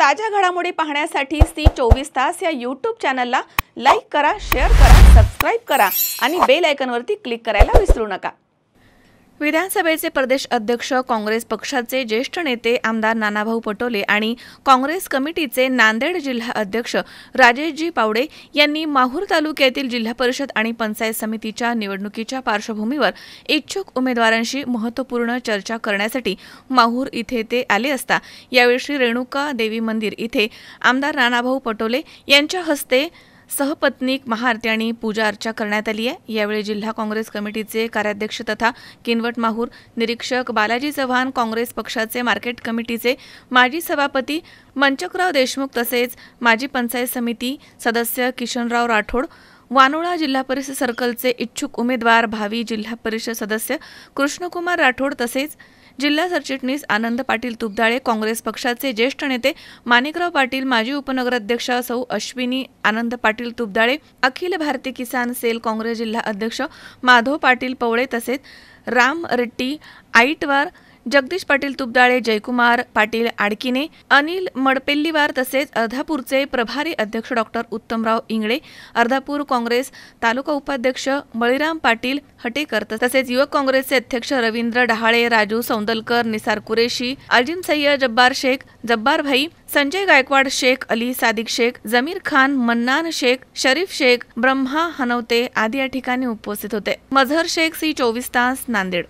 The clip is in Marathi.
ताज्या घडामोडी पाहण्यासाठी सी24 तास या YouTube चॅनलला लाईक करा, शेअर करा, सबस्क्राइब करा आणि बेल आयकॉनवरती क्लिक करायला विसरू नका। विधानसभेचे प्रदेश अध्यक्ष, काँग्रेस पक्षाचे ज्येष्ठ नेते आमदार नानाभाऊ पटोले आणि काँग्रेस कमिटीचे नांदेड जिल्हा अध्यक्ष राजेशजी पावडे यांनी माहूर तालुक्यातील जिल्हा परिषद आणि पंचायत समितीच्या निवडणुकीच्या पार्श्वभूमीवर इच्छुक उमेदवारांशी महत्त्वपूर्ण चर्चा करण्यासाठी माहूर इथे ते आले असता यावेळी श्री रेणुका देवी मंदिर इथे आमदार नानाभाऊ पटोले यांच्या हस्ते सहपत्नीक महाआरती आणि पूजा अर्चा करण्यात आली आहे। यावेळी जिल्हा काँग्रेस कमिटीचे कार्याध्यक्ष तथा किनवट माहूर निरीक्षक बालाजी चव्हाण, काँग्रेस पक्षाचे मार्केट कमिटीचे माजी सभापती मंचकराव देशमुख तसेच माजी पंचायत समिती सदस्य किशनराव राठोड, वानोळा जिल्हा परिषद सर्कलचे इच्छुक उमेदवार भावी जिल्हा परिषद सदस्य कृष्णकुमार राठोड तसेच जिल्हा सरचिटणीस आनंद पाटील तुपदाळे, काँग्रेस पक्षाचे ज्येष्ठ नेते माणिकराव पाटील, माजी उपनगराध्यक्ष सौ अश्विनी आनंद पाटील तुपदाळे, अखिल भारतीय किसान सेल काँग्रेस जिल्हा अध्यक्ष माधव पाटील पवळे तसेच राम रेड्डी आईटवार, जगदीश पाटील तुपदाळे, जयकुमार पाटील आडकिने, अनिल मडपेल्लीवार तसेच अर्धापूरचे प्रभारी अध्यक्ष डॉक्टर उत्तमराव इंगळे, अर्धापूर काँग्रेस तालुका उपाध्यक्ष बळीराम पाटील हटेकर तसेच युवक काँग्रेसचे अध्यक्ष रवींद्र डहाळे, राजू सौंदलकर, निसार कुरेशी, अजिम सय्यद, जब्बार शेख, जब्बार भाई, संजय गायकवाड, शेख अली सादिक शेख, जमीर खान, मन्नान शेख, शरीफ शेख, ब्रह्मा हनवते आदी या ठिकाणी उपस्थित होते। मजहर शेख, सी24 तास, नांदेड।